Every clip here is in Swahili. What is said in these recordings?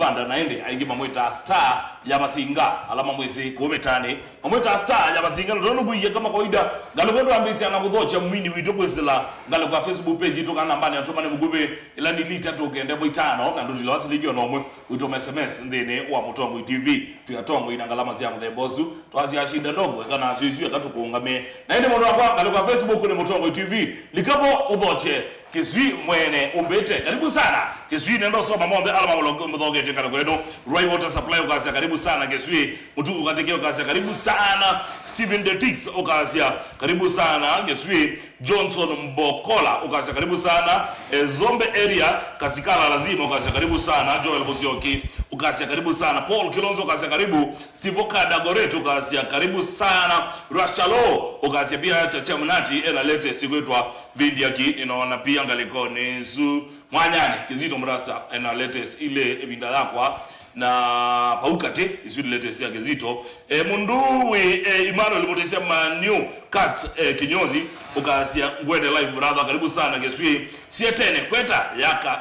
banda naende aingi mamwita star ya Masinga alama mwezi kuometani mamwita star ya Masinga ndono buye kama kawaida ngalokwendo ambisi anakudhocha mwini wito kwesela ngalo kwa Facebook page to kana mbani atomane mugube ila delete to gende boitano na ndilo wasilio nomwe wito SMS ndene wa Mutombo TV tuyatongo ina ngalama zya the bozu twazi ashinda ndogo kana asizwe katukuungame naende mono kwa ngalo kwa Facebook ni Mutombo TV likapo udhoche Kiswi mwene umbete karibu sana Kiswi nendo soma mombe alama mdoge tekana kwedo Roy Water Supply ukasia karibu sana Kiswi mtuku katekeo ukasia karibu sana Steven Detix ukasia karibu sana Kiswi Johnson Mbokola ukasia karibu sana Zombe area Kasikala lazima ukasia karibu sana Joel Busioki ukasia karibu sana Paul Kilonzo ukasia karibu Steve Kadagoretu ukasia karibu sana Rachalo ukasia pia Chacha Mnati ena latest kwetwa video yaki inaona pia ngaliko nezu mwanyane Kizito Mrasa ena latest ile ebinda yakwa na paukate isu latest ya Kizito munduwe Emmanuel Mutesi Manu Cats kinyozi ukasia ngwende live brother karibu sana Keswi sietene kweta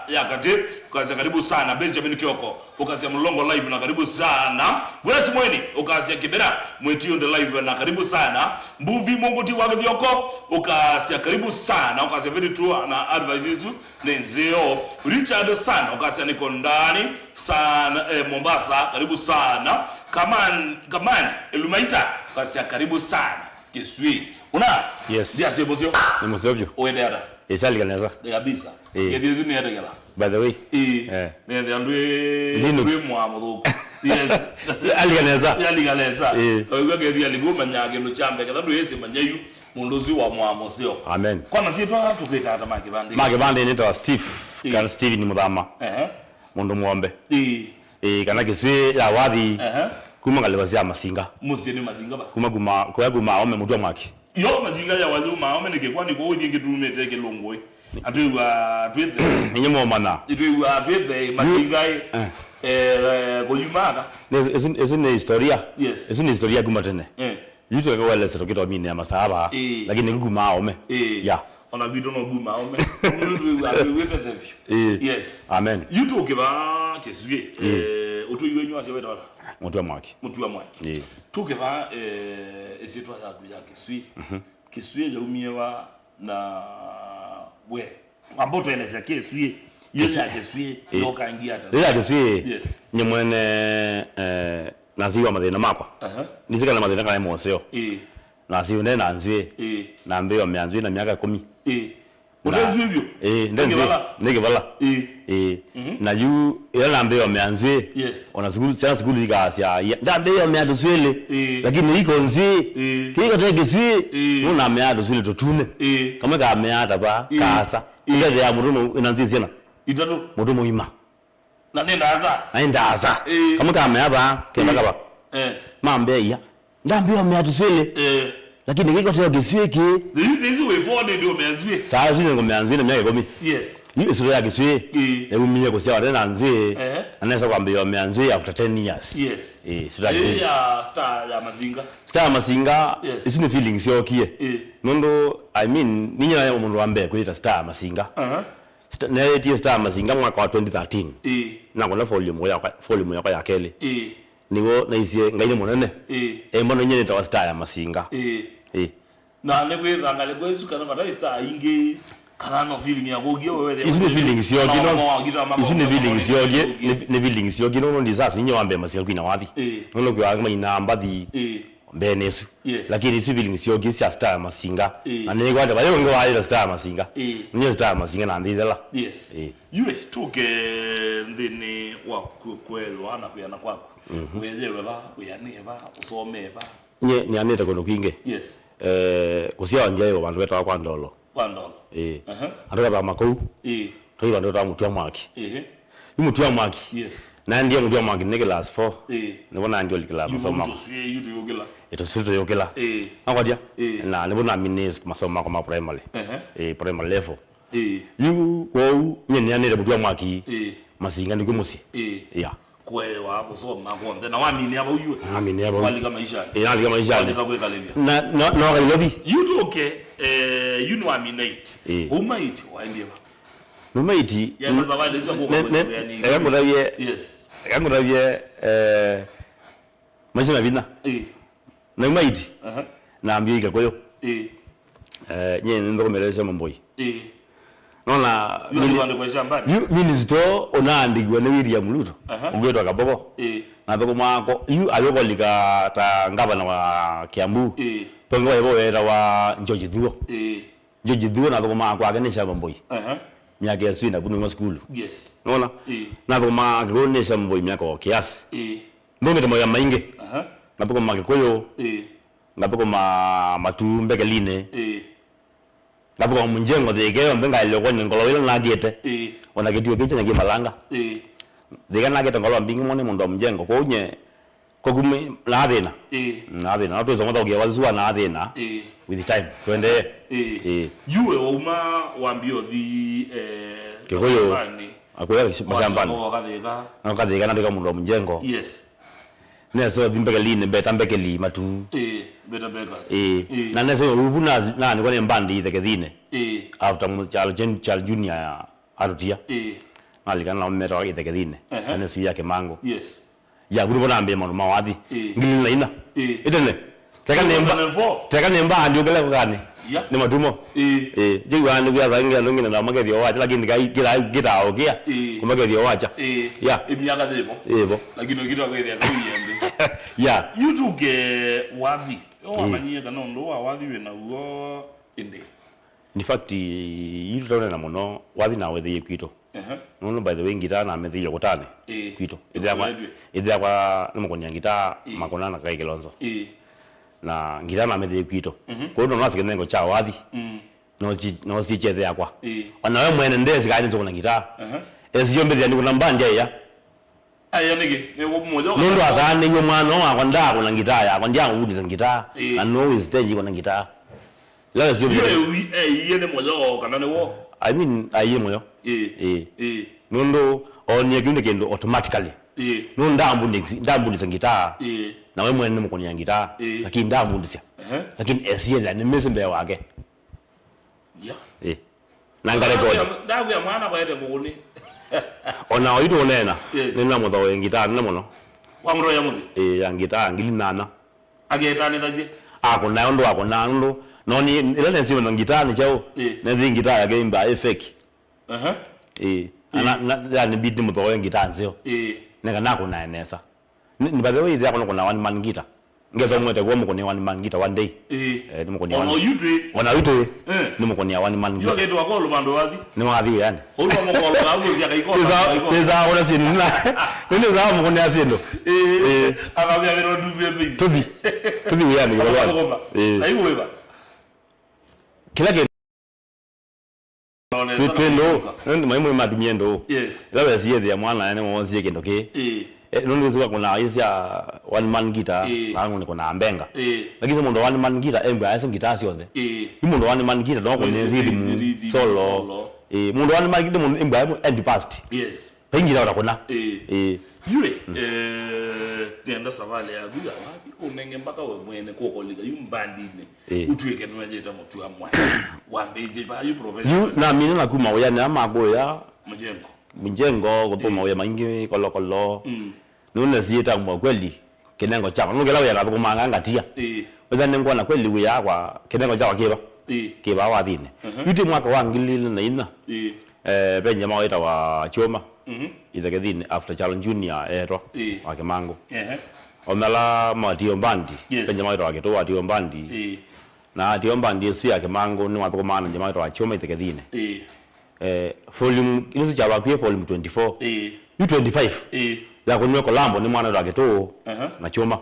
yakate ukasia karibu sana Benjamin Kioko ukasia Mlongo live na karibu sana Wesi Mweni ukasia Kibera Mwetio the live na karibu sana Mbuvi Munguti wa Vyoko ukasia karibu sana ukasia very true na advice Nenzeo Richard sana ukasia niko ndani sana Mombasa karibu sana Kaman Elumaita ukasia karibu sana Keswi una yes dia sebosio ni mosobyo oedera esali kaneza kabisa yedizi ni yadegala by the way ne andwe mwamuduko yes ali kaneza oyo gedi aligoma nyage no chambe kala ndo yese manyayu mundozi wa mwamosio amen kwa masitwa tukita hata makibande ni to Steve kan Steve ni mudama mundu muombe kana Kiswi ya wathi kuma ngalewasia Masinga musini Masinga ba kuma ome mutwa mwaki yo Masinga ya wazuma ome ningekuwa niko uthi ngitumete kilungwe atwiwa twithe nyemo mana itwiwa twithe Masinga kuyumaka eso ni historia yes eso ni historia kuma tene yuto kwa wale seto kito mine ya masaba lakini nguma ome ya ona bido no guma ome atwiwete the yes amen yuto kiba Kiswi utuiwe nyu ase wetara mutu wa mwaki tukeba esitwa za kuja Kiswi Kiswi ya umiewa na we amboto eleza Kiswi yesa Kiswi yoka ingia hata yesa Kiswi yes nyemwene naziwa mathina makwa nizika na mathina kana moseo naziwa nene nanzwe na mbeo meanzwe na miaka 10 Utenzu hivyo? Nigibala. Na yu ila nambeyo meanzwe. Yes. Ona skulu ikasia. Ndambeyo meaduswele. Lakini iko nzi. Kiko teke swi. Muna meaduswele totune. Kama ka meada ba kasa. Ile ya murumo inanzi sina. Itatu murumo ima. Na nenda aza. Kama ka meaba kenda kaba. Mambe ya. Ndambeyo meaduswele. Lakini kiko teke Kiswi ki. This way forward ndio meanzwe. Saa zile ngomeanzwe na miaka 10. Yes. Hiyo sura ya Kiswi. Umie kwa sawa tena nzee. Anaweza kwambia meanzwe after 10 years. Yes. Sura ya star ya Masinga. Star ya Masinga isini feelings yokie. Nondo I mean ninyi na mundu wambe kuita Star ya Masinga. Na ile Star ya Masinga mwaka wa 2013. Na kuna volume ya kele. Niwo na isie ngaine monene. Mbona nyene tawa Star ya Masinga. Na negwe ngale kwesu kana mata Star inge kana no feeling ya gogio wewe. Isini feelings yokie no. Isini feelings yokie ne feelings yokie no ndisa sinye wambe Masinga kwina wapi. Nono kwa ngama ina mbadi. Mbenesu. Lakini isi feelings yokie si Star ya Masinga. Ane kwa ndaba yongo wa Star ya Masinga. Nye Star ya Masinga na ndidela. Yes. Yule tuke ndini wa kwelwa na kuyana kwako. Uyezewe ba, uyaniye ba, usome ba. Nye ni aneta kono kinge. Yes. Kusia wanjayo bantu beta kwa ndolo. Kwa ndolo. Andoka ba makou. Toi bantu ta mutu wa mwaki. Mutu wa mwaki. Yes. Na ndiye mutu wa mwaki nige last 4. Nibona ndio likila masoma. Yutu yogela. Ito sito yogela. Angwadia. Na nibona mines masoma kama primary. Primary level. Yu kwa nye aneta mutu wa mwaki. Masinga ndiko musi. Yeah. Kwewa kusoma konde na wamini aba uywe amini aba walika maisha alika maisha walika kweka lebia na ka lobi you okay you know aminate umait waendeba numaiti ya nazawadi zwa kwa yani mudavye yes Yangu ravye maisha mabina. Na umaiti. Na ambiyo Gikuyu. Nye ndo komelesha mamboi. Nona minister onaandigwa ne William Ruto. Ugwetwa Kabogo. Na thoko mako yu ayokolika ta ngavana wa Kiambu. Tongo yebo era wa George Thuo. George Thuo na thoko mako agenesha mamboi. Miaka ya swina bunu school. Yes. Nona? Na thoko mako agenesha mamboi miaka wa kiasi. Ndome temo ya mainge. Na thoko mako Gikuyu. Na thoko matumbeke line. Nabuko munjengo thege mbenga iloko ngolo ile nagete ona kitu kiche nyagi malanga thega nagete ngolo mbingi mone mundo munjengo ko unye ko gumi na thina na tuzo ngoto gya wazua na thina with the time twende yuwe uma wambio thi Gikuyu akoya mashambani akathega na ndika mundo munjengo yes neso dhimbeke line beta mbeke li matu beta beggars na neso ubuna na ni kwa mbandi theke thine after Charles Junior arutia alikana na mero wa theke thine na si yake mango yes ya guru bona ambe mano mawathi ngili na ina itene teka nemba ndio gele gani ni madumo jigwa ni bya zangia lungi na magedi wacha lakini gira ogia kumagedi wacha ya imyaka debo lakini gira kweli akuyembe ya yutuge wathi wamanyia kana ndo wathi wena uo inde in fact yitone na muno wathi na wethi kwito no by the way ngira na methi yokotane kwito idya kwa numukonya ngita makona na kai Kilonzo na ngira na methi kwito ko ndo nasi kenengo cha wathi no si chethe yakwa ona we mwene ndezi ka nzo kuna ngita eziyombe ndi kuna mbandi ya aya nige ewo mmoja ndo azane nyo mwana wa nda kuna ngita ya kwa ndangu udiza ngita na no is stage kuna ngita la ziyombe yene moyo kana ne wo I mean aye moyo ndo onye kunde kendo automatically no ndambu ndiza ngita na we mwene mukonya ngita lakini ndambu ndisia lakini esiela ni mesembe wake na ngare goda ndagu ya mwana baete nguni ona oito nena nina mutho ngita na muno wa mro ya muzi ya ngita ngili nana ageta ne tazi akona ndo akona ndo noni ile nsiwe na ngita ni chao na thi ngita ya game ba fake ana ni bidi mutho ngita nzio nega nako na enesa ni by the way there kuna one man ngita ngezo mwete kwa mukoni one man ngita one day ni mukoni ono yutwe ona yutwe ni mukoni one man ngita yote to akolo bando wathi ni wathi yani ulu mukolo na uzi akaikosa pesa ona sinina nini za mukoni asindo akabya bero dubye base tudi yani wala aibu weba kila ke Tupendo ndo maimu madumiendo yes lawe siye ya mwana yani mwanzie kendo ke nundu zika kuna isia one man guitar nangu ni kuna ambenga lakini mundo one man guitar embe asa guitar sione mundo one man guitar ndo kuna rhythm solo mundo one man guitar mundo embe end past yes pengira utakona yule tenda savale ya guga wapi unenge mpaka we mwene kokolika yumbandine utweke nwajeta mutu amwa wambeze ba yu professional na mimi na kuma oyana amagoya mjengo kupoma oya maingi kolokolo nuna sieta kwa kweli kenengo chako nungela oya ngabo kumanga ngatia wetha nengo na kweli wiya kwa kenengo chako kiba wathine yuti mwaka wa ngilile na ina benja mawaita wa Choma ithekethine after Charles Junior ero wa Kimango omala matio mbandi benja mawaita wa Gito atio mbandi na atio mbandi esu ya Kimango ni wathoko mana benja mawaita wa Choma ithekethine volume ilizo cha wakwe volume 24 U25 ya kunyo Kolambo ni mwana wa Gito na Choma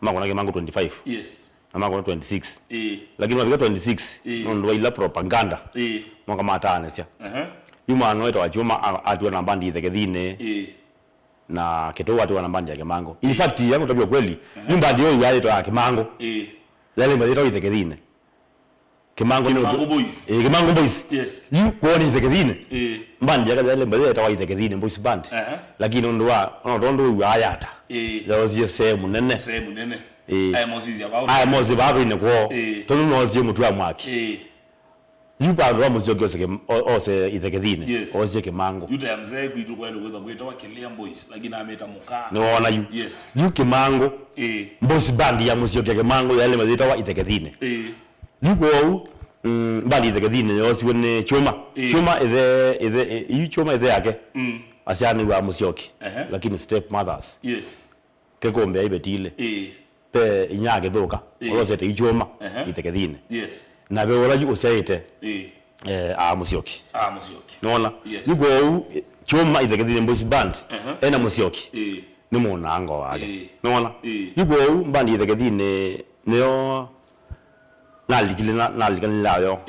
mako na Kimango 25 yes na mako 26 lakini wapika 26 ndo ila propaganda mwaka matane sia yuma noito wa Choma atiwa na bandi ithekethine na Gito atiwa na bandi ya Kimango in fact yangu tabia kweli nyumba ndio yale to ya Kimango yale mbali ithekethine Kimango boys Kimango boys yes you kuoni ithekethine bandi ya yale mbali to ithekethine boys band lakini ndo wa ayata yaozie sehemu nene ai mozi ba ine kwa tonu nozie mutu amwaki yupa ndo Musyoki ose ithekethine ose Kimango yuta ya mzee kwitu kwenda kwenda wakilia boys lakini ameta mukaa niona yu Kimango boss band ya Musyoki Kimango yale mazita wa ithekethine yuko band ithekethine yose wone chuma ithe yake asiani wa Musyoki lakini step mothers kekombe ibetile pe inyage thoka olosete ichoma ithekethine na be ora yuko saite Musyoki nona yuko choma ithekethine boss band ena Musyoki ni munango wake nona yuko band ithekethine neo nalikanayo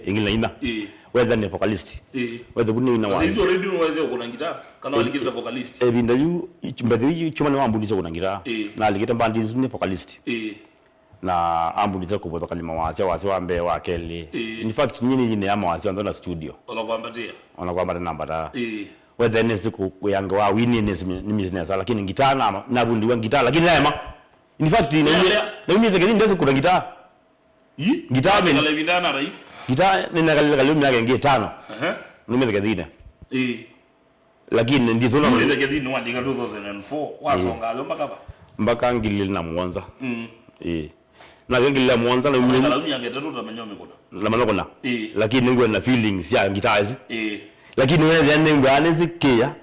ingila whether ni vocalist whether kuni na wazi already unaweza kuna gitaa kana walikita vocalist binda yu mbadhi chuma ni wambundisa kuna gitaa nalikita band ni vocalist na ambundisa kubota kalima wase wambe wakele in fact nyini ama wase ndo na studio onakwambatia namba da whether ni siku yanga wa wini ni business lakini gitaa na bundi wa gitaa lakini lema in fact na mimi thekeni ndio kuna gitaa gitaa ni kala vindana rai gitaa ni nakala kalumi yake ngie 5 mimi thekeni lakini ndizo na mimi thekeni wandi ka 2004 wasonga mpaka ngili na Mwanza na ngili la Mwanza na mimi kalumi yake tatu tamenyome kuna la manoko na lakini ngwe na feelings ya gitaa hizo lakini wewe yani ngane zikia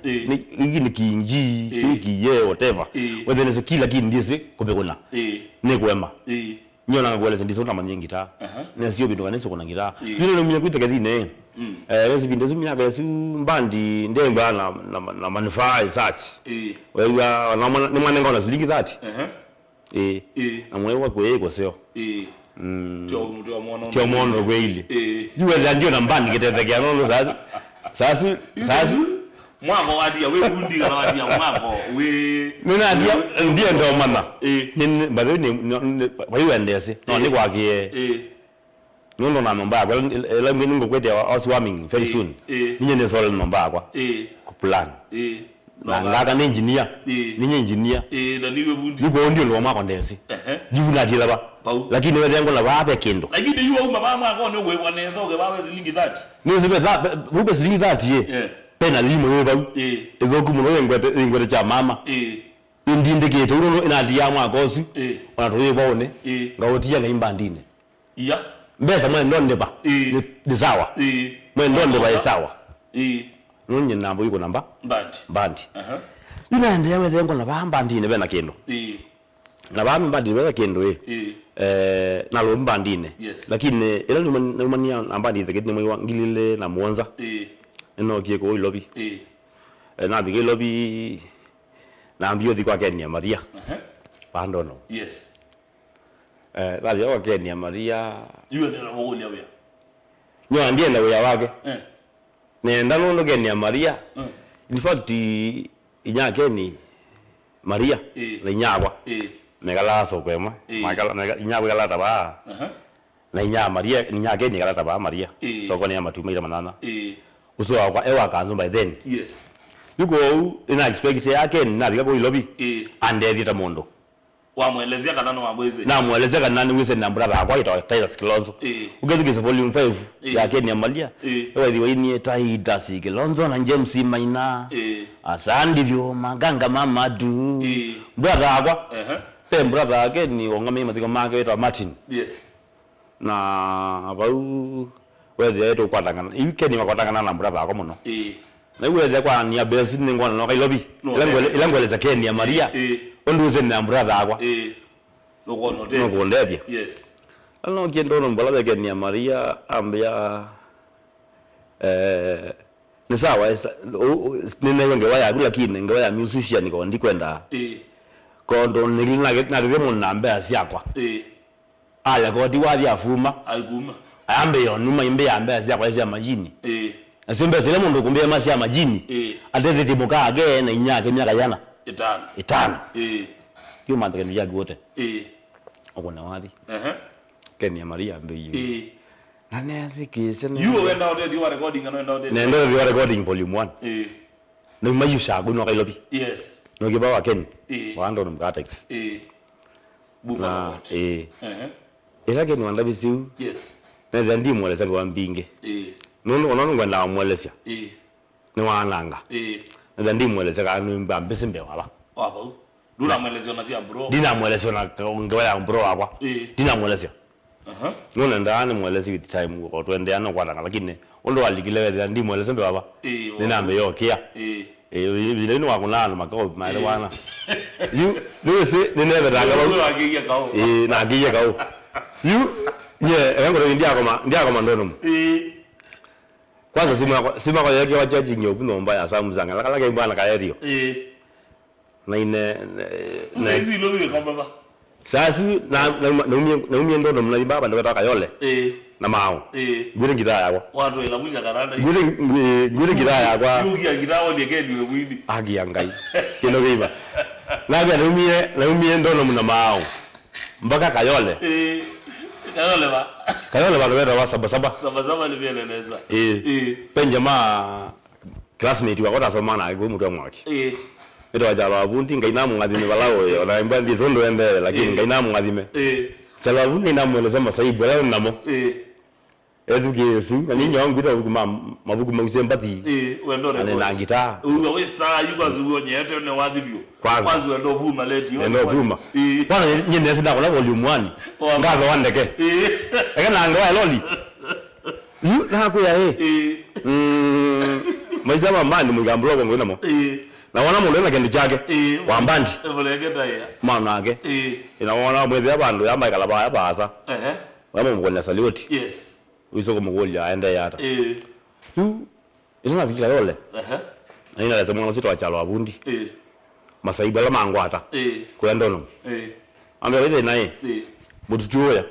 ni kinji kiye whatever wewe ni ziki lakini ndize kubekona ni kwema nyona ngwele ndizo na manyingi ta na sio bintu kanisa kuna ngira vile no mnyakuita kadine wezi bintu zimyaga si mbandi ndemba na manufaa such wewe ni mwana ngona ziliki that amwewa kwa sio tio mwono kweli yule ndio na mbandi kitethekea nono sasa mwako adia we bundi kana adia mwako we nina adia ndio ndo mama ni bado ni wewe ndese no ni kwakie nono na mamba kwa la mimi ngokwete swarming very soon ninye ne solo mamba kwa ku plan na ngaka ni engineer ninye engineer na niwe bundi yuko ndio ndo mwako ndese jivuna adia ba lakini wewe yangu la babe kendo lakini yuwa mama mwako ne wewe waneza uke bawe zilingi 30 ni zibe that buko zilingi 30 pena limo yoba ezoku muno ingwete cha mama indinde kete uno inadia mwakosu onatoye baone ngaotia na imbandine mbeza mwe ndonde ba ni sawa mwe ndonde ba sawa nonye nambo yuko namba bandi inaende yawe dengo na bambandine bena kendo na bambandine bena kendo na lo mbandine lakini ela numania ambandi thekete mwe ngilile na Mwanza eno kieko ilobi na bige lobi na ambio di kwa Kenya Maria pando no la kwa Kenya Maria yule ndio mwolia wewe nyo andie na wewe wake nenda no Kenya Maria in fact inyake ni Maria na inyagwa megala so kwema makala inyagwa gala taba na inya Maria inyake ni gala taba Maria so kwa ni amatumira manana uso wa ewa kanzo by then yuko ina expect yake na bika ko ilobi ande thita mondo wamwelezea kanano wabweze na mwelezea kanani wise na brother kwa ita Titus Kilonzo ugeze volume 5 yake ni Amalia ewa diwe ni Titus Kilonzo na James Maina asandi byo maganga mamadu brother kwa brother yake ni ongame matiko make ita Martin na bau wewe yetu kwa tangana yuke ni makotangana na brother yako muno na wewe kwa ni abesi ni ngwana no kailobi ilangwele za Kenya Maria onduze na brother yako no kondebia alno kiendo no mbala ya Kenya Maria ambia ni sawa nina ngewa ya lakini ngewa ya musician ko ndikwenda kondo nilina na remo namba asiakwa ala ko diwadi afuma ambe yo numa imbe ambe asiakwa ya majini asimbe zile mundu kumbe masi ya majini adete timuka age na inyake myaka yana 5 yo mandike ni yagi wote okona wadi Kenya Maria ambe yo nani afikise you went out there you were recording and went out there nendo you were recording volume 1 no mayusha guno kailobi no giba wa Ken wando mkatex bufa ila Ken wanda bisiu na ndi mweleza kwa mbinge nono ngwenda mweleza ni wananga na ndi mweleza ka nimba mbisimbe wala Duna mweleza na sia bro dina mweleza na ngwa ya bro akwa dina mweleza nona ndani mweleza with time ko twende ana kwala lakini ondo alikile ndi mweleza mbe baba nina mbe yokia vile ni wakunana makao maele wana you lusi ni never danga na agiye kao you yango ndia koma ndono kwanza sima kwa yake wachaji nyobu nomba ya samuzanga lakala bwana kaerio na ine na hizi lobi kwa baba sasa na umye ndono mnalimba baba ndo kayole na mao gure ngida yakwa watu ela kuja karanda gure ngida yakwa yuki ngirawo ndekeli webwidi agi yangai kino giba labia na umye ndono mna mao mpaka kayole kayole ba lwera wa saba ni vile neza penja ma classmate wako tasomana aibu mtu mwaki ndo ajalo abundi ngainamu ngadime balao yo na mbandi zondo ende lakini ngainamu ngadime salabu ni namu le sema saibu la namo eduke si ni nyongo ndo mabuku mausembati wendo re na ngita uwe westa yuko azugo nyete ne wadibio kwanza wendo vuma leti wendo vuma kwana nyine sida kwa volume 1 ngazo wandeke ekana ndo loli yu na ko ya maisha mama ni mugamblo ngo namo na wana mulena kendi chake wambandi evoleketa ya maana yake ina wana mwezi abantu yamba kalaba ya baza wama mkonya salioti yes uiso kumugolya aenda yata ina vikira yole na ina leta mwana sito achalo abundi masaiba la mangwata kwenda no ambe bide naye bututuya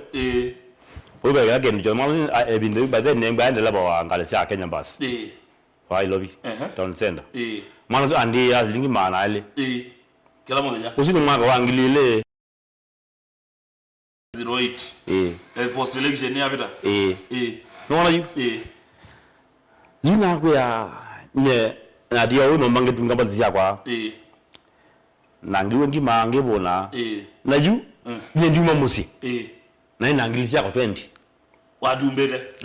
obe ga kendi jo mwana ebinde ba then nemba enda laba wa ngale sia Kenya bus wa ilobi town center mwana andi ya lingi maana ale kila mmoja usini mwaka wangilile 08 post election ya bita nona yu yuna kwa nye na dia uno mange tungamba zia kwa nangiwe ngima ngebona na yu nye nduma musi na ina ngilisia kwa 20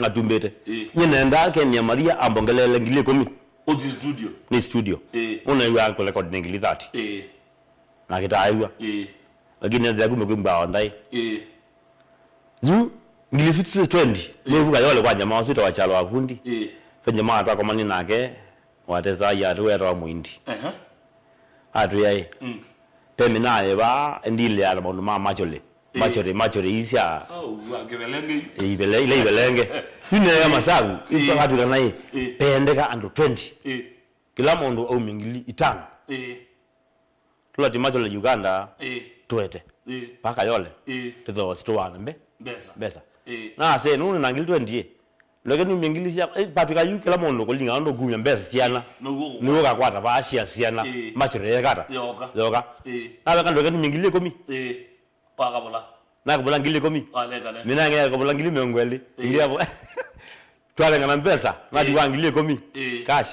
watumbete nye nenda Kenya Maria ambongelele ngile komi odi studio ni studio una yu ko record ngili 30 na kita aywa lakini ndio kumegumba ndai yu ngili 20 levuka yole kwa jamaa wasito wachalo afundi penye maa kwa mani nake wateza ya ruwa muindi atu yae temi naye ba ndile ya maundu ma machole isya gebelenge ibelenge yune ya masabu iso hatu kanai pendeka andu 20 kila mundu au mingili 5 tulati machole Uganda tuete paka yole tuzo situwana besa na se nuni nangili 20 lokeni mingilisia papika yu kila mundu kolinga ndo gumya mbesa siana nuko kakwata ba asia siana machore kata yoka na baka lokeni mingili 10 paka bola na bola ngili 10 mina ngaya ko bola ngili mengweli ngiabo twale ngana mbesa na diwa ngili 10 cash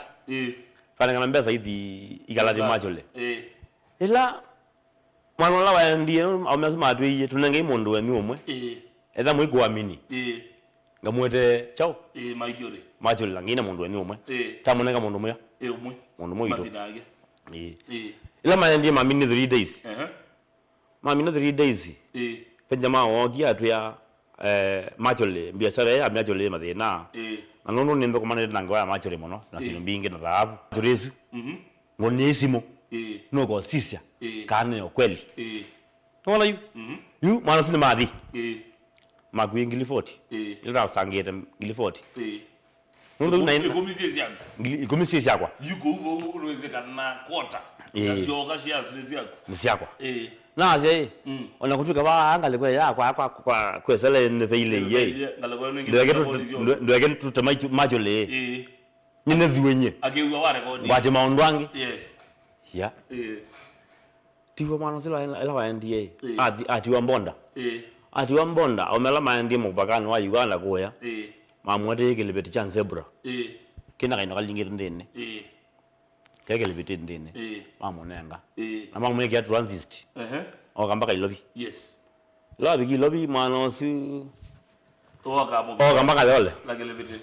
pale ngana mbesa idi ikalati machole ila mwana la wa ndiye au mazima atwiye tunenge mundu we miomwe etha mwi kuamini ngamwete chao machole langina mundu we miomwe tamunenga mundu mwe mundu mwe matinage ila mayandi mamini 3 days mamini 3 days penja mao giatu ya machole biashara ya machole mathina na nono nendo komane nanga ya machole mono na silumbinge na dhahabu turesu ngonesimo noko sisia kane okweli tola yu mwana sini madhi magwi ngili 40 ila sangete ngili 40 ndo naina ikomisi yakwa yuko unawezekana kwota yasioka shiazi yako msiakwa na aje ona kutuka ba angale kwa yakwa kwa kwesele nveile ye ndo yake tutama machole nyine dhiwenye agewa ware kodi baje maondwangi yes ya tiwo mwana sila ela waendie atiwa mbonda atiwa mbonda omela maendie mubakani wa Uganda koya mamwete yekele chan zebra kina kaina kalingire ndene kekele beti ndene mamonenga na mamweke ya transit okamba kai lobby yes lobby mwana si oka mbaka yole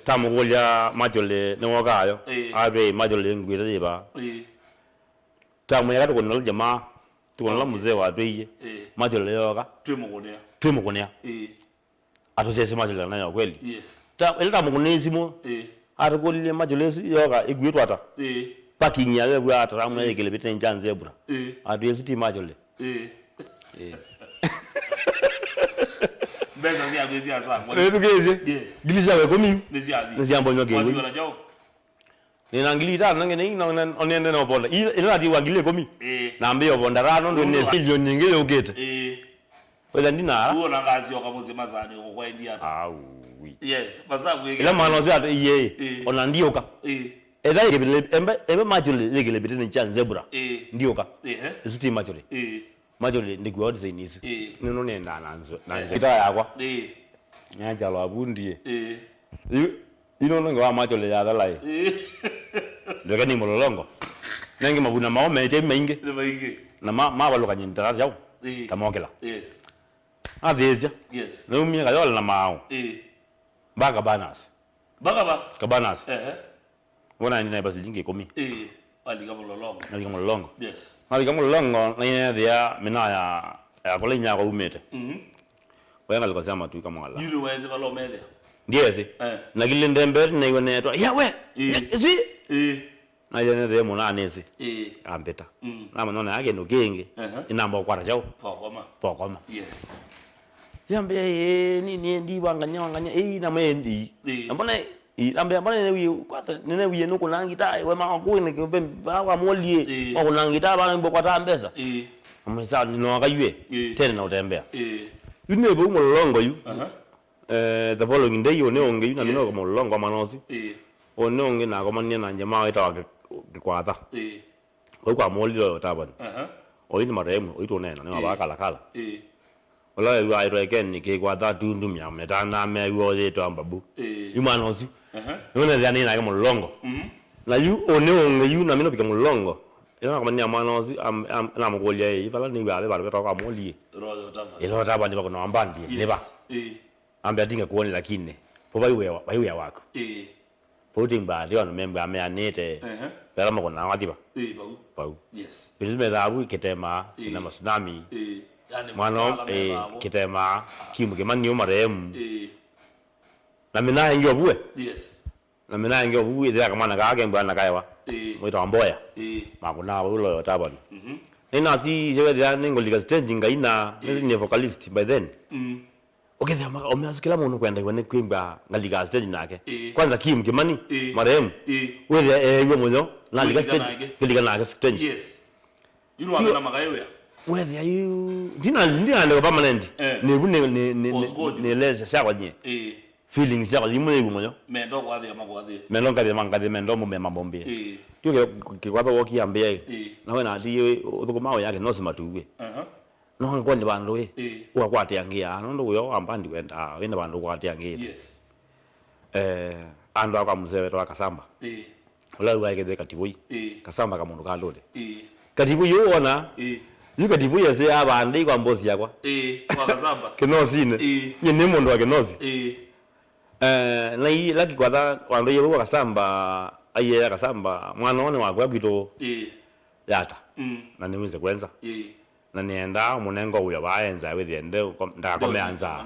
tamukulya majole niwokayo abe majole ngwira yiba tamu yakati kunala jamaa tukunala mzee wa beye majole yoka twimukunia atosese majole nayo kweli ta elita mukunezimo atakulye majole yoka igwitwata parking yawe bwa ataramuna yekele bitene njanze bura atuyesi ti majole Beza zia bezi asa. Yes. Gilisha we komi. Nezi mbonyo ke. Watu wanajao. Nina ngilita nange na onende na bola. Ila ati wangile komi. Na mbio bonda rano ndo ne silio nyingile ukete. Wela ndina. Uo na ngazi okamuze mazani kwa India ta. Yes, bazabu yeke. Ila mano zia iye. Ona ndioka. Eda ebe majole legele bitene chanze bura. Ndioka. Isuti majole. Majole ndigwa design isu nino nenda nanzo ita yakwa nyaja lwa bundie ino ngo majole ya dalai ndeka ni mololongo nange mabuna maome ite mainge na baloka nyinda yao tamokela adeja no mi ga yola na mao baga banas kabanas wona ni na basilinge komi Aliga molongo. Yes. Aliga molongo na ina dia mina ya kolenya kwa umete. Wewe alikosema tu kama wala. Yule waweze balomele. Ndiye na kile ndembe na ione to. Ya we. Isi. Na ile ndio mona nesi. Ambeta. Na manona yake ndo genge. Inamba kwa rajao. Pokoma. Yes. Yambe ni ndi wanganya na mendi. Mbona ambe mbona nene wiye nuko nangita we makuine ke ba molie o nangita ba mbo kwata mbesa amesa no akaywe tena na utembea yune bo molongo yu the following day one onge yu na mino ko molongo manosi one onge na ko manya na njama ita wa kwata o kwa molio taban o ini maremu o ito nena ne ba kala ola yu ai reken ni ke kwata tundum ya metana me yu ye to ambabu yu manosi nuna dhani na kama molongo na yu ononge yu na mino pika molongo ila kama ni amanozi na mgolia yi bala ni babe bala toka molie ilo taba ndi bako ambandi neba ambe adinga kuone lakini po bayu ya wako po timba ndio no memba ame anete bala mako na wadiba bau yes bizime dabu kitema na tsunami mano kitema kimu kemani yo marem na mina ngio buwe yes na mina ngio buwe dia kama na kage mbana kaiwa mwito amboya makuna ulo tabani nina si jewe dia ningo liga stage ngaina ni vocalist by then okay dia maka omeasikila muno kwenda kwene kwimba ngaliga stage nake kwanza kim kimani marehemu wewe yeye munyo na liga nake stage yes you know na magayo wewe ayu dina ndo permanent ne leza shakwa nye feelings yako limwe ngumonyo mendo kwa dia magwathi mendo ngade mangade mendo mu mema bombe tio ke kwatho woki ambe na wena ati uthukuma yake no simatuwe no ngo ni bandu wa kwate yangia no ndo yo ambandi wenda wenda bandu kwate yangia yes ando akamzewe to akasamba ola waike de katiboi kasamba kamundu kalode katiboi yo ona yuka dibuye se abandi kwa mbozi yakwa kwa kasamba kenosine nyine mundu akenozi na hii laki kwa dha wando yewe wakasamba aye akasamba mwana one wakwa gwito yata na niweze kwenza na nienda munengo uya baenza withiende ndakomeanza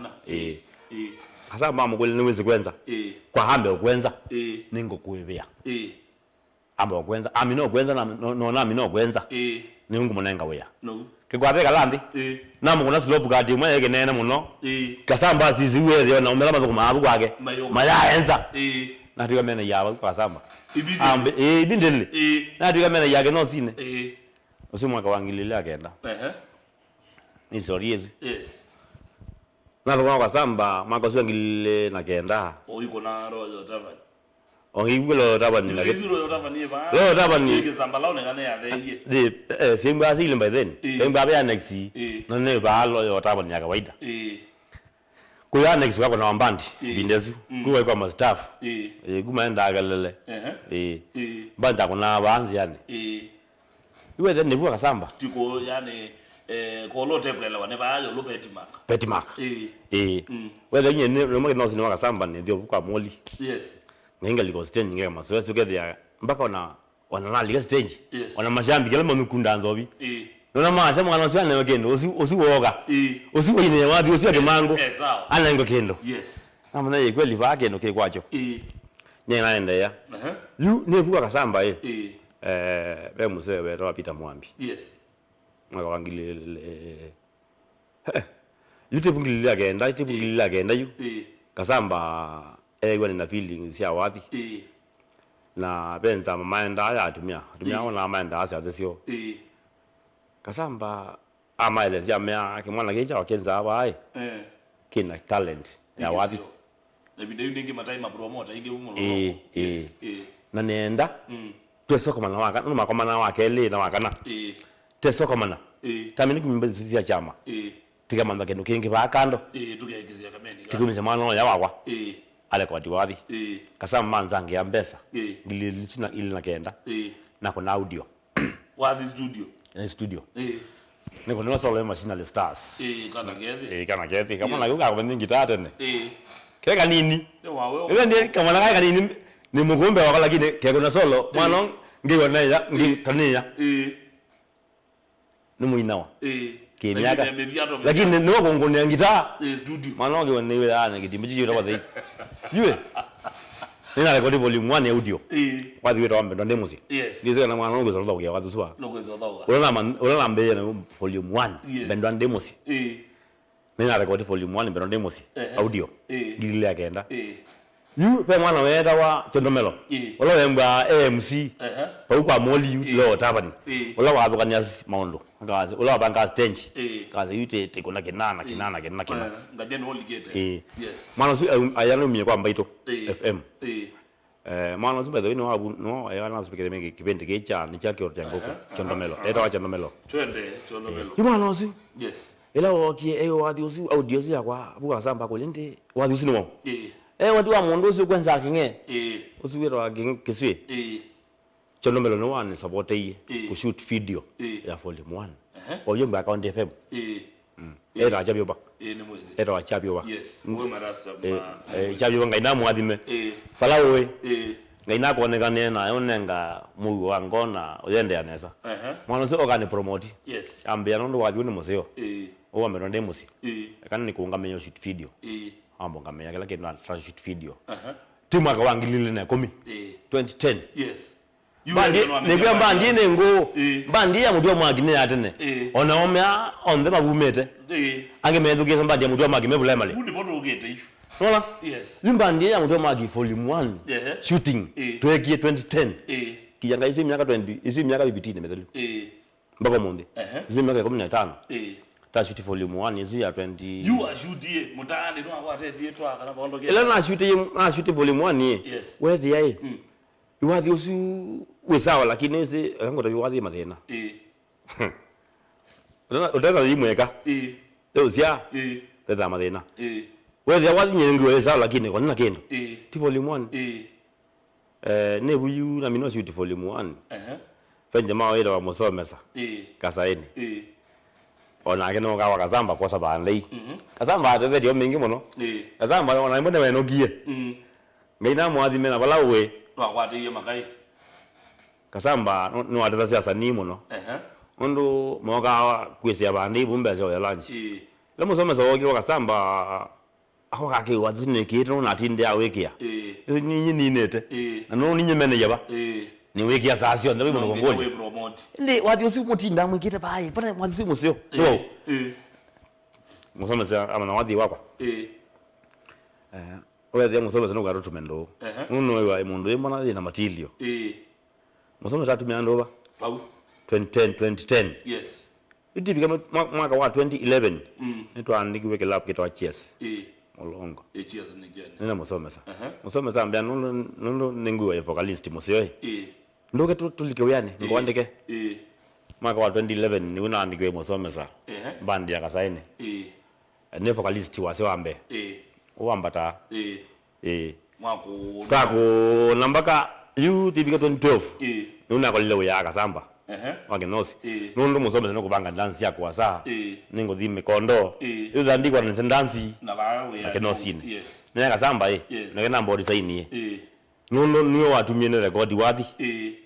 kasamba mugule niweze kwenza kwa hambe okwenza ningo kuibia amba okwenza amino kwenza na amino kwenza ningo munenga uya kigwatheka landi na muguna slope gadi mwe genene muno kasamba ziziwe yo na umela mazo kumabu kwake maya enza na tiga mena yawa kasamba ambe ibindele na tiga mena yake no sine usimu akawangilile akenda ni stories yes na kwa kasamba makoso ngilile na kenda oyuko na royo tavani ongigulo tabani na zizuro tabani ba lo tabani kesamba laone kana ya de simba sile by then simba ba next no ne ba lo yo tabani ya kawaida kuya next wako na wambandi bindezu kuwa kwa ma staff kumaenda galele banda kuna baanzi yani iwe then nivuka kasamba tiko yani ko lote kwelewa ne ba yo lo Petimark. Petimark. Whether you no more no sinema kasamba ne ndio kwa moli. Yes. Ngenga liko stage ngeka masoesi ukethia mpaka ona nalika stage. Yes. Ona mashambi kala mamikunda nzobi. Nona masha mwana sio na kendo usi woga. Usi wine wapi usi wa mango. Ana ngo kendo. Yes. Amana ye kweli va kendo ke kwacho. Nyena ende ya. You ne vuka kasamba be musewe ro Peter Mwambi. Yes. Mwaka wangile yutebungilile agenda yu kasamba egwe na feelings ya wapi na benza mamaenda ya atumia ona mamaenda asa sio kasamba amaelezi ya mea kimwana geja wakenza abai kina talent ya wapi na bidii nyingi mataima promoter inge umulo na nenda twesoko mana waka no makomana wake le na wakana tesoko mana tamini kumimbazi ya chama tikamanda kendo kingi bakando tukiagizia kameni tikumize mwana ya wakwa ale kwa diwadi kasama manzange ya mbesa ngililisina ili na kenda na kuna audio wathi studio niko nina solo machine le stars kana gethi kama na yuka kwa ningi tatene keka nini ile ndiye kama na kaka nini ni mugombe wako lakini keko na solo mwana ngiwa na ya ngitania ni muinawa kemiaka lakini ni wako ngone ngita studio mwana wangu ni wewe ana kitimiji yote kwa dhiki yule nina rekodi volume 1 audio wathi wetu ambe ndo musi ndizo na mwana wangu zalo kwa watu swa ulela mbe na volume 1 bendo ndo musi nina rekodi volume 1 bendo ndo musi audio ngilile akenda yu pe mwana weda wa chondomelo wala wemba AMC pa kwa moli yu lo tabani wala wa bakanya maundo ngazi wala banga stage kazi yute tekona kinana ngaje no ligete yes mwana su ayano mie kwa mbaito FM mwana su bado no ayana speaker mengi kipende kecha ni chake yote yango chondomelo eta wa chondomelo chondomelo mwana su yes ela wakie audio ya kwa buka samba kolende wathi sinimo watu wa mundu usi kwenza kinge usiwira wa kiswe chondomelo no one support ku shoot video ya volume 1 oyo mba account FM era chabioba ni mwezi era chabioba yes mwe marasta chabioba ngaina mwadime pala we ngaina kuonekana na yonenga mugo wangona oyende anesa mwana sio ogani promote yes ambia ndo wathi ni museo o ameronde musi kana ni kuungamenyo shoot video ambo ngamenya kila kitu na shoot video timu akawangilile na 10 2010 yes nigwe mbandi nengo mbandi ya mudio mwagine yatene ona omya onde magumete angemethuke mbandi ya mudio magime bulemale udi bodo ugete ifu wala yes mbandi ya mudio magi volume 1 shooting twekie 2010 kijanga isi miaka 20 isi miaka 15 medelu mbako monde isi miaka 15 ta shoot volume 1 isi ya 20 you are shoot mutani no akwate sietu akana bondoke ele na shoot volume 1 yes where the ai iwathi usi wesawa lakini ese akangota iwathi mathena utaka limweka leo sia teta mathena wewe wathi nyengi wesawa lakini kwa nina kendo ti volume 1 ne buyu na mino shoot volume 1 fenje mawe wa musomesa kasaini ona akeno ka wakazamba kwa sababu ndei kazamba atete dio mingi muno kazamba ona mbone weno gie ngaina mwathi mena bala we wakwatiye makai kasamba no atata siasa ni muno ondo moga kwese abandi bumbe zo ya lunch le musome so ogi wakasamba ako kake wazine kito na tinde awekia nyinyi ninete na no ninyi mene yaba ni wekia sasio ndo muno ngoni ndi wadi usi mutinda mwikite bai pana wadi usi musio no musome sa amana wadi wako oya musome no garo tumendo uno wa mundu emona na matilio musome sa tumendo ba pau 2010 yes idibika mwaka wa 2011 nitwandiki club kitwa Cheers molongo Cheers nigene nina musome sa musome sa ambia nundo ninguwa vocalist musio ndoke tulike uyane ngwandike mwaka wa 2011 ni unaandikwe musome sa bandi ya kasaini ne vocalist wase wambe uambata mwako kako nambaka you tibika 2012 ni unakolile uya akasamba wake nosi nondo musomesa no kubanga dance yako asa ningo thime kondo iyo ndandikwa na dance na bawe wake nosi ne kasamba na kana mbodi saini nondo niyo watumie ne record wathi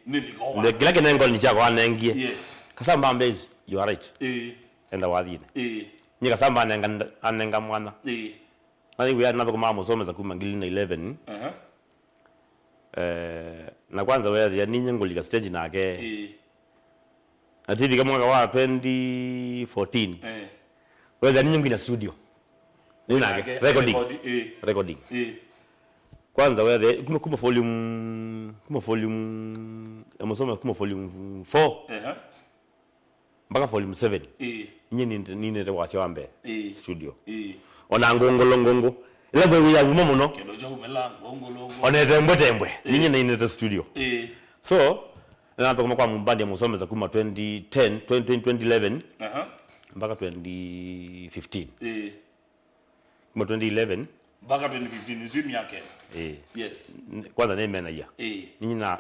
nili kila kinengo ni chako anengie kasamba mbezi you are right enda wathi ni kasamba anenga mwana nani we another kama musomesa kuma 2011 na kwanza wewe ya ninyi ngolika stage nake ativi kama mwaka wa 2014 wewe ya ninyi ngina studio nini nake recording kwanza wewe kuma volume kuma volume 4 mpaka volume 7 nyinyi nini wasiwa mbe studio ona ngongolongongo ila bwe ya gumo muno kendo jo umela ngongolongo ona tembwe nyinyi nini the studio so na kama kwa mbandi musomeza kuma 2011 mpaka 2015 kuma 2011 mpaka 2015 zimi yake yes kwanza neme na ya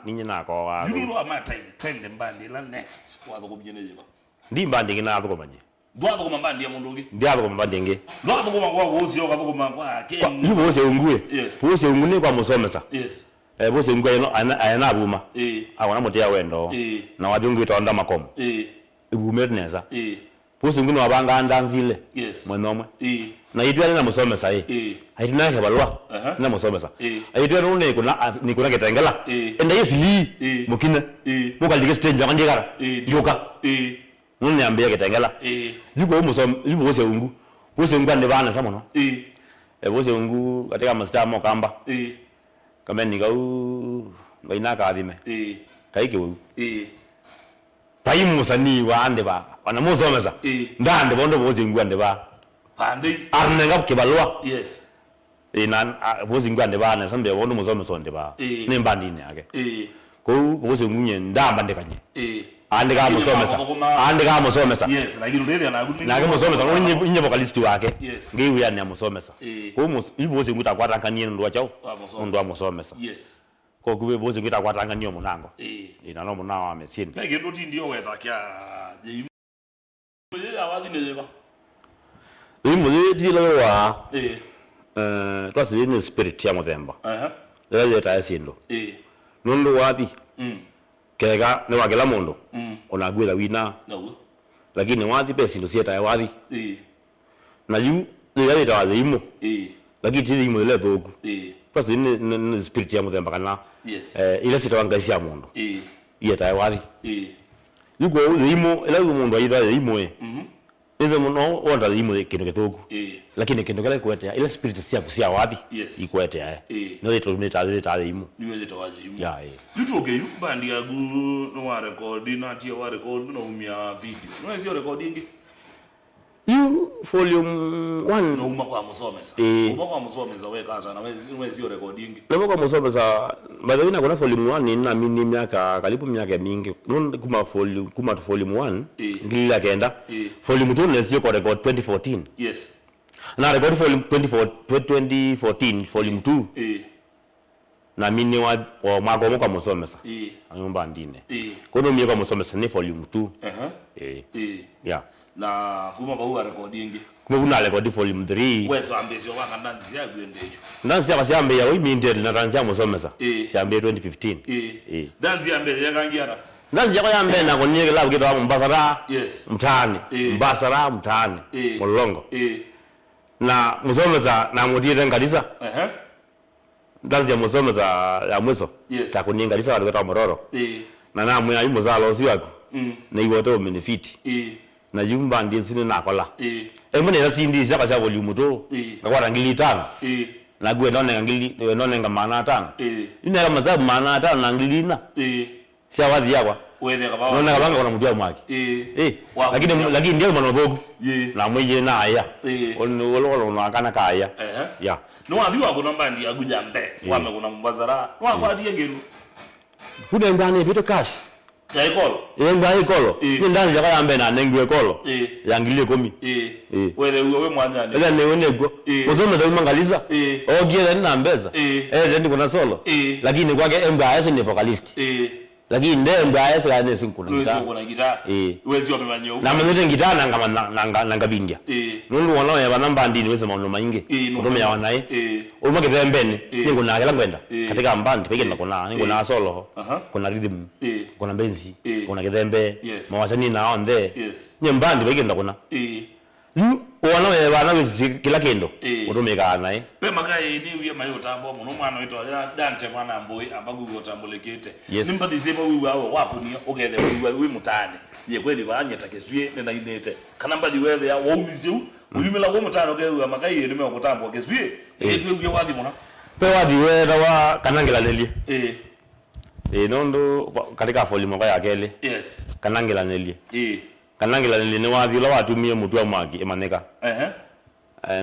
nyinyi na kwa you know my time mbandi la next kwa kubyeneze ba ndi mbandi ngina apo komanye ndwako kwa mbandi ya mundu ngi ndiapo kwa mbandi ngi ndwako kwa wozi kwa kwa ken ni wozi ungue wozi ungune kwa musomesa wozi ungue ayana buma akona mutia wendo na wajungu itonda makomo ibume neza wozi ungune wabanga ndanzile mwenomwe na itwa na musomesa aitina ke balwa na musomesa aitwa ni kuna ketengela enda yesili mukina mukalike stage ngandikara yoka nune ambia ketengela yuko wose ungu ande bana samono wose ungu katika master mo kamba kama ni gau baina ka adime kaike wu pai musani wa ande ba ana musomesa ndande bondo wose ungu ande ba pande arne ngap ke balwa yes nan wose ungu ande ba na sambe bondo musomesa ande ba ne mbandi ne ake ko wose ungu nye ndamba ndekanye ande kama musomesa yes lakini ndele na kama musomesa unye vocalist wake ngiwe yani musomesa ko iboze nguta kwatanganie ndo chao ndo musomesa yes ko kube boze nguta kwatanganie munango ina no munawa amechini pege ndo ndio wetha kya je awazi nezeba imwe dilo wa twasi ni spirit ya muthemba lele ta sindo nondo wapi kega ne wagela mundu ona gwira wina lakini wathi pesi ndo sieta ya wathi na yu ile ta wathi imo lakini tiri imo ile thoku pasi ni spirit ya muthemba kana ile sita wangaisi ya mundu ile ta ya wathi yuko imo ile mundu aitha imo Nizo muno onda imo kindu githuku lakini kindu kale kwete ile spirit cia wathi ikwete no ito meta imo niwe ito waje imo ya yutuke yu bandi yagu no wa record na tia wa record no umia video no sio recording you volume 1 no uma kwa musomesa we kata na wewe sio recording no kwa musomesa bado ina kuna volume 1 na mimi miaka karibu miaka mingi no kuma volume 1 ngila kenda volume 2 na sio kwa record 2014 yes na record volume 2014 volume 2 na mimi wa magomo kwa musomesa nyumba ndine kono mimi kwa musomesa ni volume 2 yeah na kuma kwa recording kuma kuna record volume 3 wewe ambezio wanga ndanzi ya gwende hiyo ndanzi ya siambe ya we minded na ndanzi ya musomesa siambe 2015 ndanzi ya mbele yakangiara ndanzi ya mbe na konyeke labo kitu hapo Mbasara mtaani Mbasara mtaani Molongo na musomesa na mudire ngalisa ndanzi ya musomesa ya mweso takuninga lisa watu kwa Mororo na namwe ayi muzalo siwako na iwoto benefit na jumba ndi sine nakola emune na sindi zaka za volume 2 ngakwa ngili 5 na gwe none nga mana 5 ina kama za mana 5 na ngili na sia wathi yakwa wethe kaba none kabanga kuna mudia mwaki lakini ndio mwana thogu na mwenye na aya wolo na kana kaya ya no wathi wako namba ndi aguja mbe wame kuna Mbazara wako adie ngelu kuna ndani bito cash ya ikolo ngwa ikolo ni ndani zaka yambe na nengwe ikolo yangilie 10 wewe mwanyani ela ne wenego musomesa umangaliza ogiela ni nambeza ndi kuna solo lakini kwake emba yase ni vocalist lakini ndembe ayesa ne sinkuna gita wewe kuna gita wezi wamemanyo na mwenye gita na ngabindia nundu wana ya banamba ndini wese maono maingi kutume ya wanae ulima kithembeni ningo na kila kwenda katika mbandi peke na ningo na solo kuna rhythm kuna benzi kuna kithembe mawasani na onde nyembandi peke na kuna wana ya bana wese kila kendo kutume kana pe magai ni wiye mayo tambo muno mwana wetu Dante mwana amboi ambagu tambolekete nimbadi sema wiwe wapo ni ogede wiwe mutane ye kweli banyeta keswie nenda inete kana mbadi wewe ya waumiziu uyimela wo mutane ogewe magai ni me okutambo keswie wiwe wadi mona pe wadi wewe wa kanangela lelie nondo katika folimo kwa yakele kanangela lelie kanangela lelie ni wadi la watumie mutu wa maki emaneka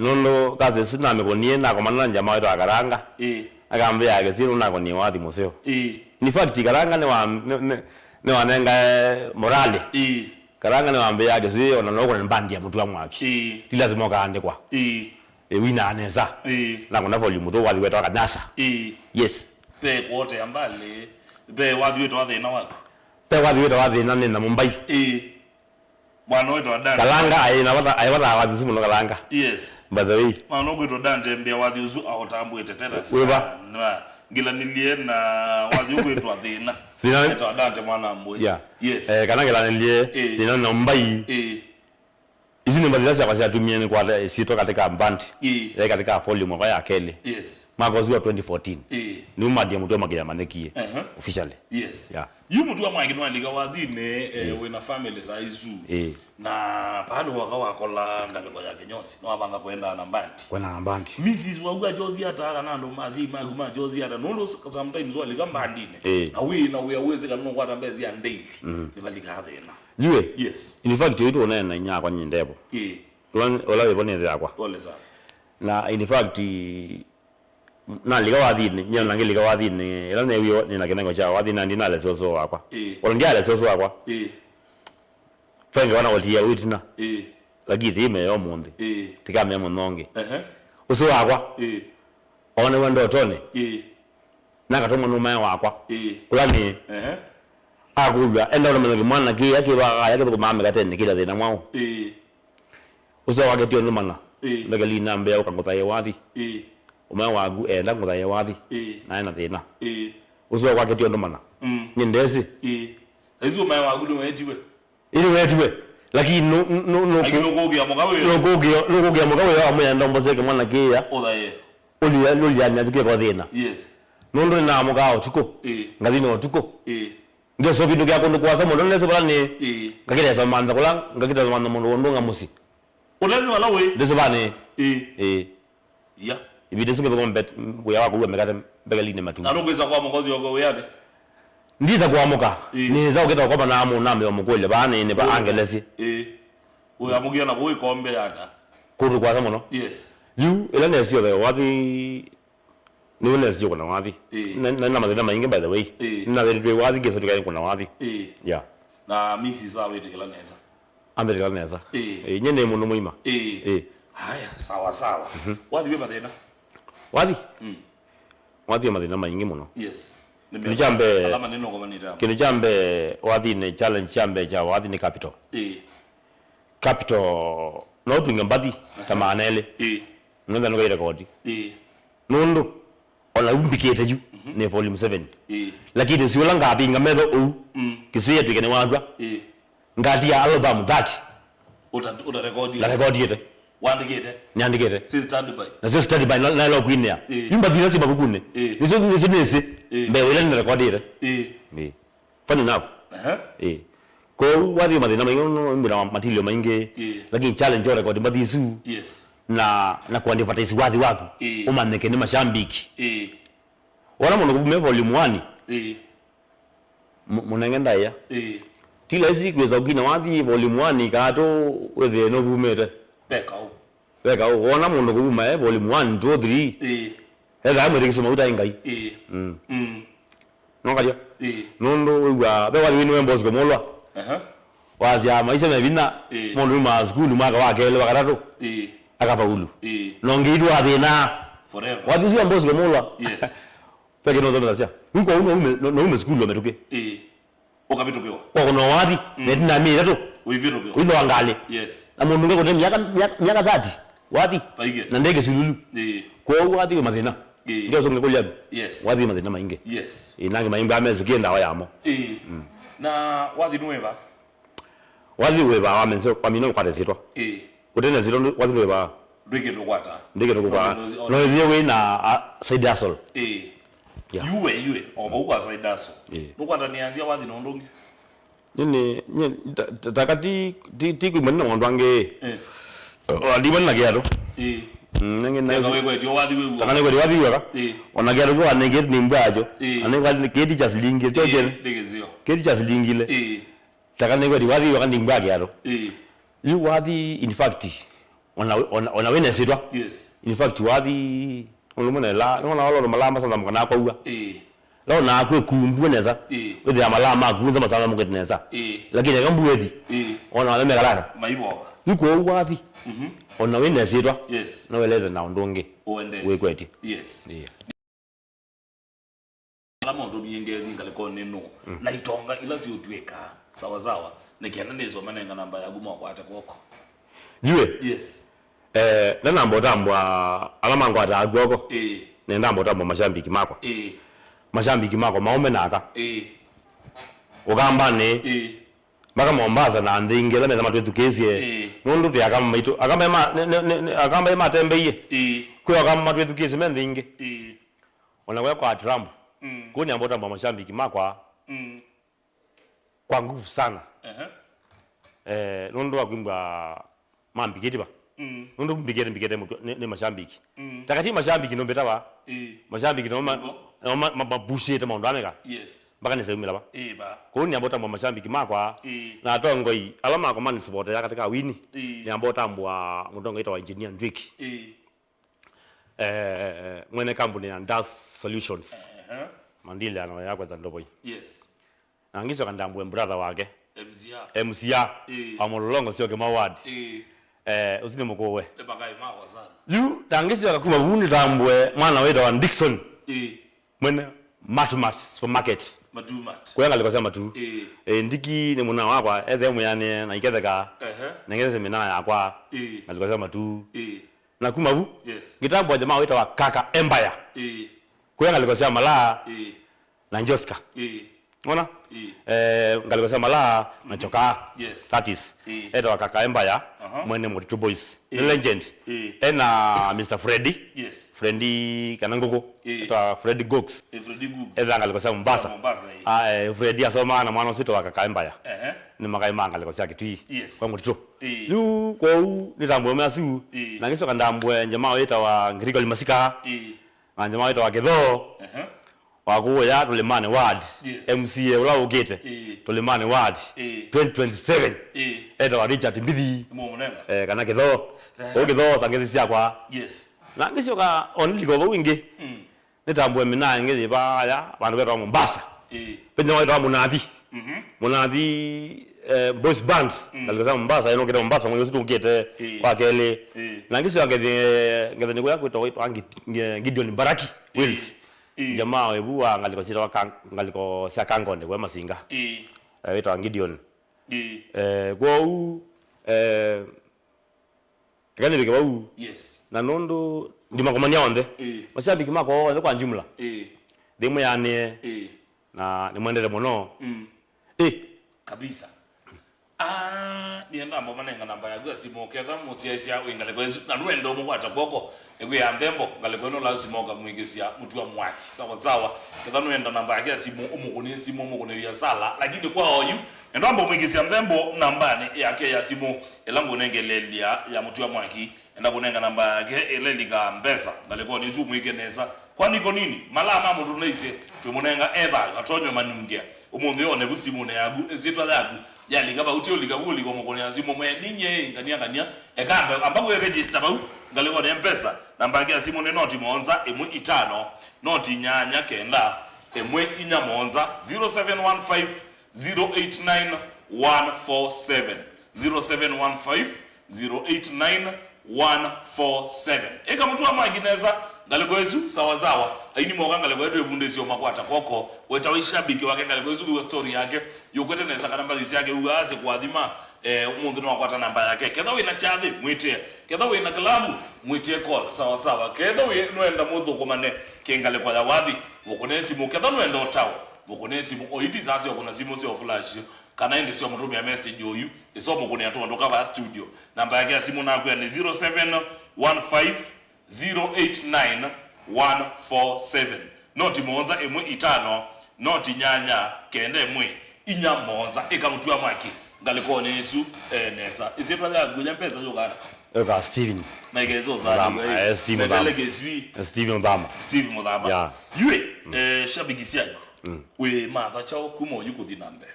nondo kaze sina mekonie na komana njama wetu akaranga akambe yake sino na koni wathi museo in fact karanga ne wanenga morale karanga ne wambe yake sio na noko mbandi ya mtu wa mwaki ti lazima kaande kwa wina aneza na kuna volume to wathi wetu akanasa yes pe kote ambale pe wathi wetu wathi wako pe wathi wetu wathi na nina Mumbai mwana wetu Dante kalanga ayawata wathi simu no kalanga yes by the way mwana wetu Dante mbia wathi uzu ahotambu etetera na ngila nilie na wathi wetu athina wetu Dante mwana amboi yes kanangela nilie nina Mumbai hizi ni mbadilasi ya atumie ni kwa sito katika mbandi katika volume kwa yakele mwaka wa 2014 ni umadi mtu magia manekie officially yu mtu wa mwagi no liga wathine we na family za izu na pano wakawakola ngaleko ya kenyosi no abanga kwenda na mbandi Mrs. Wagua Jozi hata nando mazi maguma Jozi hata no sometimes wali kamba ndine na we aweze kana kwa tambezi ya daily ni baliga hathena Yue in fact you don't know nya kwa nyindebo wala webone yakwa pole sana na in fact na liga wathine nya na liga wathine ela ne wiyo ni na kenengo cha wathine ndina le soso wakwa wala ndia le soso wakwa fenge wana watia witina lagi thime yo munde tikame munonge uso wakwa one wando tone na katoma no maya wakwa kulani agulwa enda ndo mwana mwana ki yake ba yake ko mama gatene kila thina mwao uso wake tio numana ndagali nambe ya ukangota ye wathi uma wagu enda ngota ye wathi na ina thina uso wake tio numana ni ndezi ezo uma wagu ndo wetiwe ili wetiwe lakini no kugia mugawe no kugia mugawe amya ndombo zeke mwana kia odaye oli ya nyatuke kwa thina nondo na mugao tuko ngadino otuko ndio so kindu kya kundu kwa samu ndone se bane ngakira sa manza kula ngakira sa manza mundu ndonga musi ulazima lawe ndese bane ya ibide singe ko mbet buya wako umekata begaline matu narogeza kwa mukozi wako weyade ndiza kuamuka niza uketa kwa bana amu nambe omukwele bane ne ba angelesi uya mugia na boy kombe yata kundu kwa samu no you ela ne sio be wapi ni wona sio kuna wapi na madena maingi by the way na the wapi keso tukaye kuna wapi na misi sawa yote kila neza ambe kila neza nyene mundu muima haya sawa wapi beba tena wapi madena maingi muno ni jambe alama neno kwa manira kile jambe wapi ni challenge jambe cha wapi ni capital capital no tungembadi kama anele nenda ngo rekodi nundu ona umbikete ju ne volume 7 lakini sio langa abinga medo kisuye tukene wagwa ngati ya album that uta rekodi la rekodi yete wandikete nyandikete si stand by na lo kwinea yimba dino si babukune niso nese mbe wele na rekodi yete funny enough ko wadi madina maingo mbira matilio mainge lakini challenge ore rekodi madisu na kwa advertise wathi wako umaneke ni mashambiki wala muno kume volume 1 munengenda ya tila isi kweza ukina wathi volume 1 kato wethe no bumete beka wona muno kuma volume 1 2 3 ega amere kisema uta ingai nongaja nondo wa be wali winu mbos gomolwa wazi ama ise na bina mundu ma school maka wakele wakarato akafaulu nongidu athina forever wathi cio mbos gomolwa peke no zona cia uko ume school lo metuke ukabitukiwa kwa kuna wathi netina mira tu uivitukiwa wilo angali yes na mundu ngako miaka 30 wathi na ndege silulu kwa wathi mathina ndio zonge kulia yes wathi mathina mainge yes inange maimba amezikienda wayamo na wathi nueva wathi weba wamense kwa mino kwa desitwa utene zito wathi weba ndege lokwata no yewe na side hustle yuwe oba ukwa side hustle nukwata nianzia wathi nondonge nini takati tiku mwana ngondwange wadiba na giado nange na wewe jo wathi wewe takane kwa wathi weka ona giado kwa nenge ni mbajo anenge kedi just lingi toje ndegezio kedi just lingile takane kwa wathi weka ni mbajo giado you wathi in fact ona wena sidwa yes in fact wathi olumone la ngona olo malama sana mkana kwa uwa lao na akwe kumbu neza wewe ya malama kuunza masana mkete neza lakini kambuethi ona wale megalana maibo yuko wathi ona wena sidwa yes no welele na ndonge we kweti yes la mondo bienge ngale kone no na itonga ila ziotweka sawa sawa nikienda nezo manenga namba ya guma kwata koko yue yes na nambo tambwa alama ngwata agoko ne nambo tambwa mashambiki makwa mashambiki makwa maome naka ugamba ne maka Mombasa na ndingela neza matwetu kezie nundu te akama maitu akamba ema tembeye kwa akama matwetu kezie mendinge ona kwa Trump kuni ambo tambwa mashambiki makwa kwa nguvu sana nundu akwimba mambikiti ba nundu mbigete mutu ne mashambiki takati mashambiki nombeta ba mashambiki no mabushete maundu ameka yes mpaka niseumila ba ba kuni ambota mwa mashambiki makwa na atongoi alama kwa man support ya katika wini ni ambota mbwa mudongo ita wa engineer Ndwiki mwene kampuni ya Das Solutions mandile ana yakwa za ndoboi yes na ngiso kandambwe brother wake MCA amololongo sio kema ward usine mukowe lebakai mawa sana yu tangisi akakuma vuni tambwe mwana weda wa Dickson mwene Matumat supermarket Matumat kwa yanga likosema tu ndiki ni mwana wakwa ethe yani na iketheka na ngeze semina yakwa alikosema tu na kumavu yes kitambo jamaa weta wa Kaka Empire kwa yanga likosema mala na Njoska Ona? Ngalikosema la na choka yes that is edo wakaka Empire mwene Motitu Boys legend ena Mr Freddy yes Freddy kanangoko eto Freddy Gox Freddy Gox eza ngalikosema Mombasa Freddy asoma na mwana sito wakaka Empire ni makai manga ngalikosema kitui kwa Motitu yu kwa u nitambo masiu na ngiso kandambwe jamaa weta wa Ngirigo Limasika na jamaa weta wa Gedho wakuwa ya Tulimane Ward MCA ula ugete Tulimane Ward 2027 eto wa Richard Mbithi kana Gedho Gedho sangezi kwa yes na ngisho ka only go wingi nitambwe mina ngezi ba ya bantu beto Mombasa penye wa Munathi Munathi boys band ngalikosema Mombasa ino kete Mombasa mwe situ ugete kwa kele na ngisho ngeze ni kwa kuitwa Gideon Baraki Wills jamaa webuwa ngaliko sia kangonde kwa masinga wetwa Gideon kwa u gani bike wau yes na nondo ndimakomania onde mashabiki mako onde kwa jumla demo yani na ni mwendele mono kabisa nienda mbona nenga namba ya gasimo kega musiasia wingaliko na nwendo mu kwata goko ekwe ya ndembo ngaliko no lazima ga mwigisia mtu wa mwaki sawa sawa kega nwenda namba ya gasimo umukuni simo umukuni ya sala lakini kwa oyu ndo ambo mwigisia ndembo nambani yake ya simo elango nengelelia ya mtu wa mwaki enda kunenga namba yake eleliga mbesa ngaliko ni zumu ikeneza kwani ko nini malama mtu neise tumunenga eba atonywe manungia umundi one busimune yagu ezitwa yagu yali kaba utio ligabuli kwa mkono yazimo mwe ninye ngania ekamba ambapo we register bau ngaliko ne mpesa namba yake simu ne noti monza emwe itano noti nyanya kenda emwe inya monza 0715 089 147 0715 089 147 eka mtu amagineza Ngalikwezu sawa aini moga ngalikwezu ebundesio makwata koko wetawisha biki wake ngalikwezu kwa story yake yokwete nesa kana mbali yake ugaze kuadhima umuntu no akwata namba yake kedha we na chathi mwite kedha we na klabu mwite call sawa kedha we noenda mudhu komane kengale kwa wathi wokonesi mu kedha noenda otawo wokonesi mu oidi zase okona simu sio flash kana ende sio mtumia message oyu iso mukuni atondo kaba studio namba yake ya simu nako ni 0715089147 noti monza emwe itano noti nyanya kende emwe inya monza ekamutua mwaki ngalikone Yesu nesa isipha ya gunya pesa yokana eka Steven na igezo zali Steven Mudhama yeah yue shabigisi yako we mother chao kumo yuko dinambe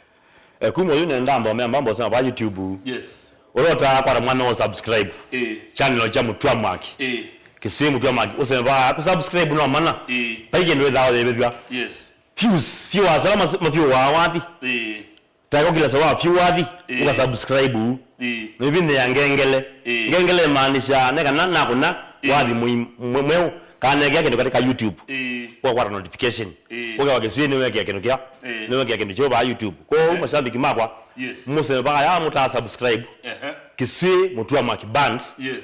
kumo yune ndambo mambo sana ba YouTube yes orota kwa mwana wa subscribe channel cha Mutua Mwaki kiswe Mutua Mwaki usemba ku subscribe no mana paige ndo dawo yebezwa yes viewers alama mafio wa wapi tako kila sawa viewers uka subscribe mibinde ya ngengele maanisha neka na kuna wapi mweu kana yake ndo katika YouTube kwa notification kwa wakiswe ni weke yake ndokia ni weke yake ndicho ba YouTube kwa mashabiki makwa muse ba ya muta subscribe kiswe Mutua Mwaki band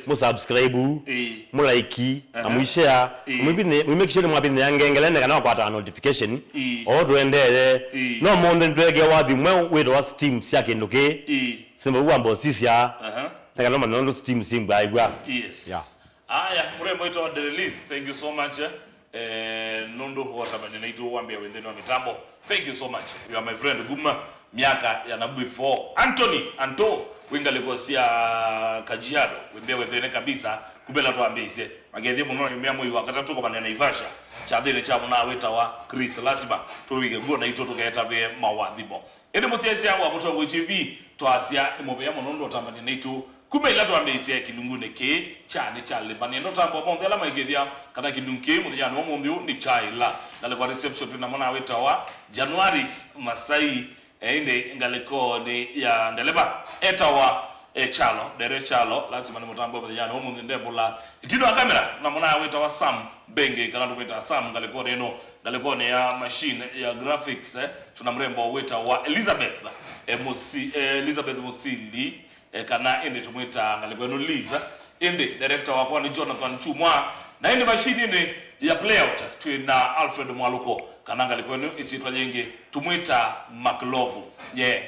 mu subscribe mu like amu share mu make sure mwabinde ya ngengele neka na kwa notification odo endele no monde ndege wapi mweu wedo wa Steam yake ndoke simba uambo sisi ya neka no manondo Steam simba igwa yeah aya mrembo ito the release thank you so much nondo watabani naito wambia wendeni wa mitambo thank you so much you are my friend Guma miaka ya nabu before Anto winga likosia Kajiado wendeni kabisa kubela tuambise magedhi muno yumia moyo wakati tuko manena Naivasha chadhile cha muna weta wa Chris Lasiba tuwige gona ito tukaeta be mawadhibo ende musiasi wa muto TV toasia imobe muno watabani naito kumela tuambise kilungune ke chane chale banendo tambo bonde la maigethia kana kilunke muthia no mundu ni chaila ngale kwa reception tunamona weta wa January Masai ende ngaleko ni ya ndeleba etawa chalo dere chalo lazima ni mutambo muthia no mundu ndebola itino kamera tunamona weta wa Sam Benge kana weta Sam ngaleko reno ngaleko ne ya machine ya graphics tunamrembo weta wa Elizabeth Musili kana ende tumwita ngaligweno Liza ende director wako ni Jonathan Chumwa na ende machine ni ya playout twina Alfred Mwaluko kana ngaligweno isitwa jenge tumwita Maklovu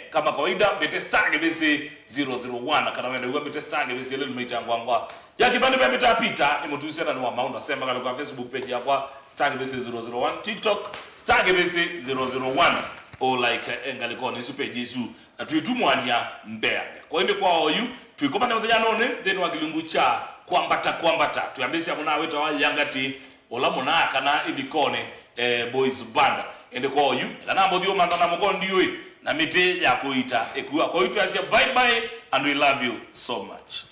kama kawaida Betestage bese 001 kana wende uga Betestage bese ile mita ngwangwa ya kibande bya mitapita ni mtu usena ni wa maunda sema kale kwa Facebook page yakwa Stage bese 001 TikTok Stage bese 001 o like ngaligweno isu page isu na tuitumwania Mbeya kwa ende kwa oyu tuikomana mthenya none then wakilungu cha kwambata tuambisia muna wetu wa Yangati ola muna kana ilikone boys band ende kwa oyu kana mbodhio mandana mukondi yoi na mite ya kuita ekuwa kwa itu asia bye bye and we love you so much